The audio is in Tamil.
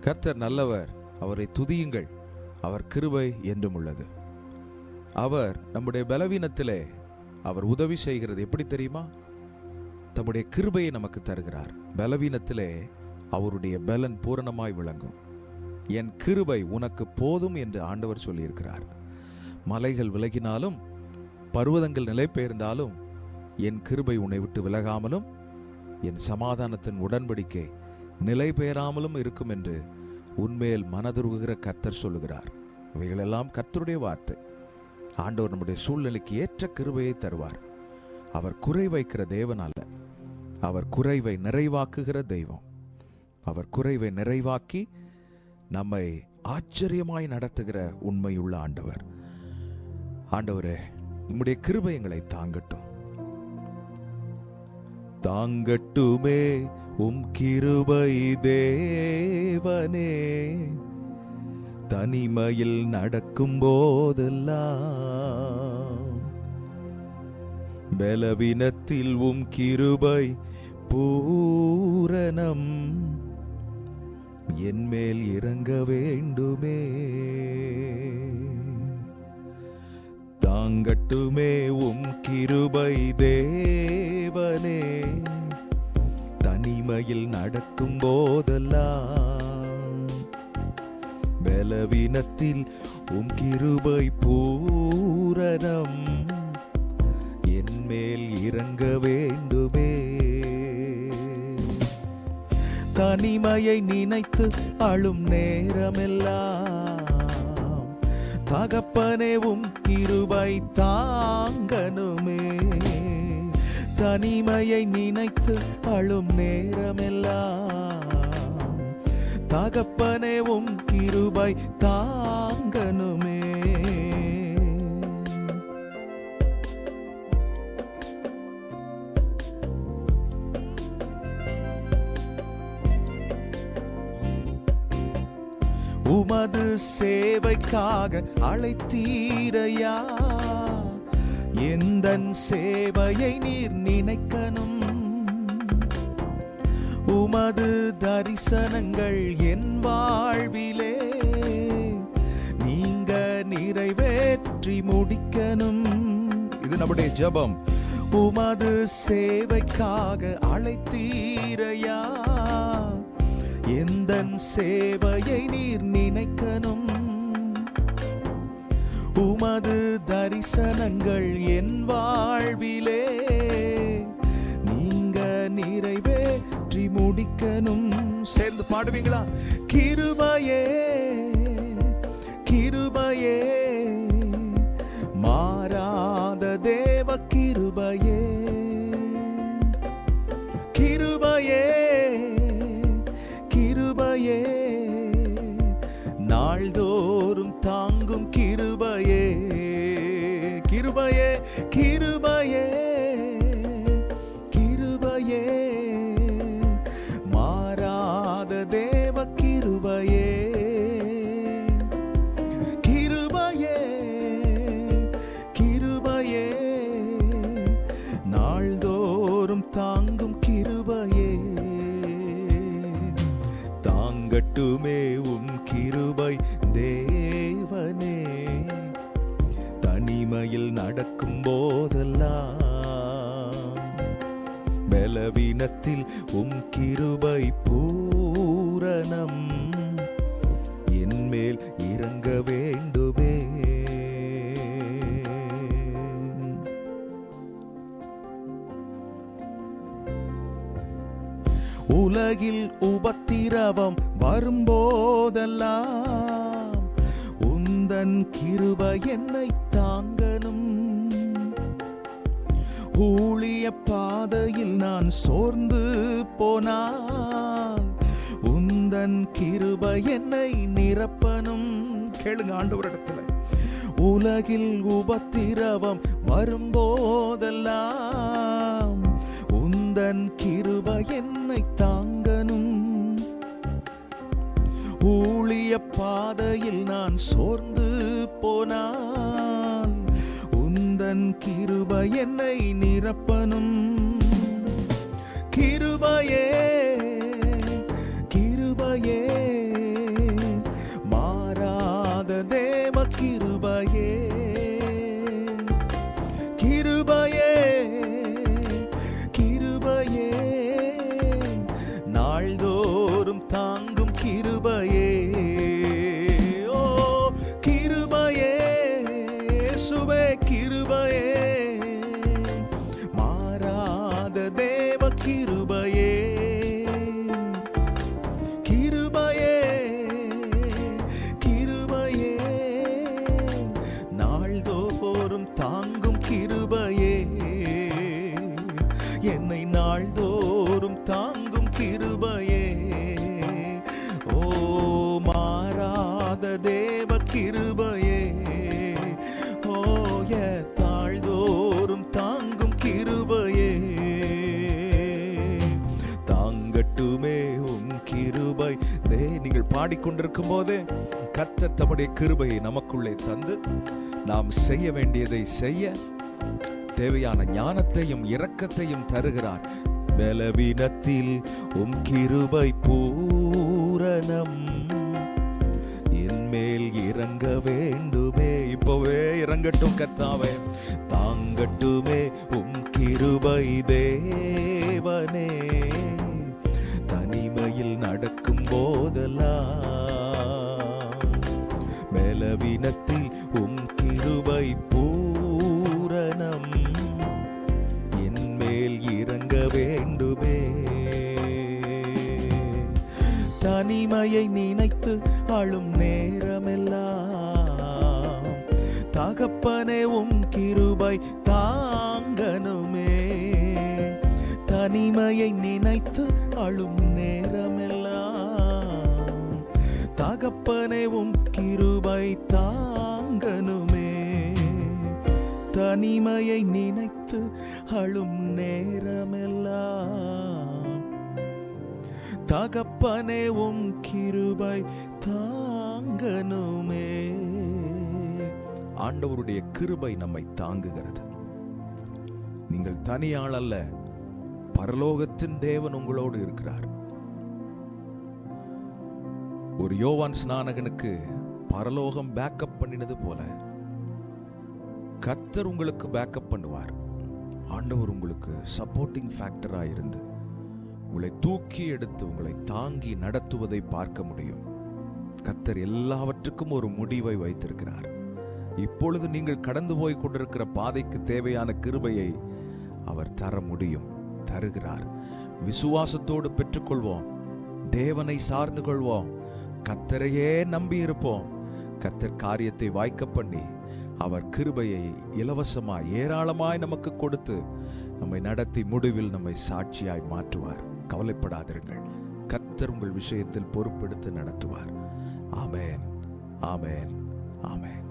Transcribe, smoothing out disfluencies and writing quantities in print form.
கர்த்தர் நல்லவர், அவரை துதியுங்கள், அவர் கிருபை என்றும் உள்ளது. அவர் நம்முடைய பலவீனத்திலே அவர் உதவி செய்கிறது எப்படி தெரியுமா? தம்முடைய கிருபையை நமக்கு தருகிறார். பலவீனத்திலே அவருடைய பலன் பூரணமாய் விளங்கும். என் கிருபை உனக்கு போதும் என்று ஆண்டவர் சொல்லியிருக்கிறார். மலைகள் விலகினாலும் பர்வதங்கள் நிலை பெயர்ந்தாலும் என் கிருபை உன்னை விட்டு விலகாமலும் என் சமாதானத்தின் உடன்படிக்கை நிலை பெயராமலும் இருக்கும் என்று உன்மேல் மனதுருகுகிற கர்த்தர் சொல்லுகிறார். இவைகளெல்லாம் கர்த்தருடைய வார்த்தை. ஆண்டவர் நம்முடைய சூழ்நிலைக்கு ஏற்ற கிருபையை தருவார். அவர் குறை வைக்கிற தேவன் அல்ல, அவர் குறைவை நிறைவாக்குகிற தெய்வம். அவர் குறைவை நிறைவாக்கி நம்மை ஆச்சரியமாய் நடத்துகிற உண்மையுள்ள ஆண்டவர். ஆண்டவரே, நம்முடைய கிருபை எங்களை தாங்கட்டும். தாங்கட்டுமே உம் கிருபை தேவனே, தனிமையில் நடக்கும் போதெல்லாம் பலவீனத்தில் உம் கிருபை பூரணம் என் மேல் இறங்க வேண்டுமே. தாங்கட்டுமே உம் கிருபை தேவனே, தனிமையில் நடக்கும் போதெல்லாம் பலவீனத்தில் உம் கிருபை பூரணம் என் மேல் இறங்க வேண்டுமே. தனிமையை நினைத்து அழும் நேரமெல்லாம் தகப்பனே உம் கிருபை தாங்கனுமே. தனிமையை நினைத்து அழும் நேரமெல்லாம் தகப்பனே உம் கிருபை தாங்கனுமே. உமது சேவைக்காக அழைத்தீரையா, எந்தன் சேவையை நீர் நினைக்கணும். உமது தரிசனங்கள் என் வாழ்விலே நீங்க நிறைவேற்றி முடிக்கணும். இது நம்முடைய ஜெபம். உமது சேவைக்காக அழைத்தீரையா, எந்தன் சேவையை நீர் நினைக்கணும். உமது தரிசனங்கள் என் வாழ்விலே நீங்க நிறைவேற்றி முடிக்கணும். சேர்ந்து பாடுவீங்களா? கிருபையே கிருபையே, மாறாத தேவ கிருபையே. கிருபையே கிருபையே, நாள்தோறும் தாங்கும் கிருபையே. கிருபையே கிருபையே கிருபையே, மாறாத தேவ கிருபையே. கிருபையே கிருபையே, நாள்தோறும் தாங்கும் கிருபையே. தாங்கட்டுமே உம் கிருபை தேவனே, தனிமையில் நடக்கும் போதெல்லாம் பலவீனத்தில் உம் கிருபை பூரணம் என் மேல் இறங்க வேண்டுமே. உலகில் உபத்திரவம் வரும்போதெல்லாம் உந்தன் கிருபை என்னை தாங்கணும். ஊழிய பாதையில் நான் சோர்ந்து போனால் உந்தன் கிருபை என்னை நிரப்பணும். கேளுங்க ஆண்டவரிடத்துல. உலகில் உபத்திரவம் வரும்போதெல்லாம் உந்தன் கிருபை என்னை தாங்கணும். ஊழிய பாதையில் நான் சோர்ந்து போனால் உந்தன் கிருபை என்னை நிரப்பணும். கிருபையே கிருபையே, பாடிக்கொண்டிருக்கும் போதே கர்த்தர் தம்முடைய கிருபையை நமக்குள்ளே தந்து நாம் செய்ய வேண்டியதை செய்ய தேவையான ஞானத்தையும் இரக்கத்தையும் தருகிறார். பலவீனத்தில் உம் கிருபை பூரணம், என் மேல் இறங்க வேண்டுமே. இப்பவே இறங்கட்டும் கர்த்தாவே, தாங்கட்டுமே உம் கிருபை தேவனே. தனிமையில் நடக்கும் போதெல்லாம் பலவீனத்தில் உம் கிருபை பூரணம், என் மேல் இறங்க வேண்டுமே. தனிமையை நினைத்து அழும் நேரமெல்லாம் தகப்பனே உம் கிருபை தாங்கனுமே. தனிமையை நினைத்து அழும் நேரமெல்லாம் தகப்பனே உம் கிருபை தாங்கனுமே. தனிமையை நினைத்து அழும் நேரமெல்லாம் தகப்பனே உம் கிருபை தாங்கனுமே. ஆண்டவருடைய கிருபை நம்மை தாங்குகிறது. நீங்கள் தனியாள் அல்ல, பரலோகத்தின் தேவன் உங்களோடு இருக்கிறார். ஒரு யோவான் ஸ்நானகனுக்கு பரலோகம் பேக்கப் பண்ணினது போல கர்த்தர் உங்களுக்கு பேக்கப் பண்ணுவார். ஆண்டவர் உங்களுக்கு சப்போர்ட்டிங் ஃபேக்டரா இருந்து உங்களை தூக்கி எடுத்து உங்களை தாங்கி நடத்துவதை பார்க்க முடியும். கர்த்தர் எல்லாவற்றுக்கும் ஒரு முடிவை வைத்திருக்கிறார். இப்பொழுது நீங்கள் கடந்து போய் கொண்டிருக்கிற பாதைக்கு தேவையான கிருபையை அவர் தர முடியும், தருகிறார். விசுவாசத்தோடு பெற்றுக்கொள்வோம், தேவனை சார்ந்து கொள்வோம், கர்த்தரையே நம்பி இருப்போம். கர்த்தர் காரியத்தை வாய்க்க பண்ணி அவர் கிருபையை இலவசமாய் ஏராளமாய் நமக்கு கொடுத்து நம்மை நடத்தி முடிவில் நம்மை சாட்சியாய் மாற்றுவார். கவலைப்படாதிருங்கள், கர்த்தர் உங்கள் விஷயத்தில் பொறுப்பெடுத்து நடத்துவார். ஆமென், ஆமென், ஆமென்.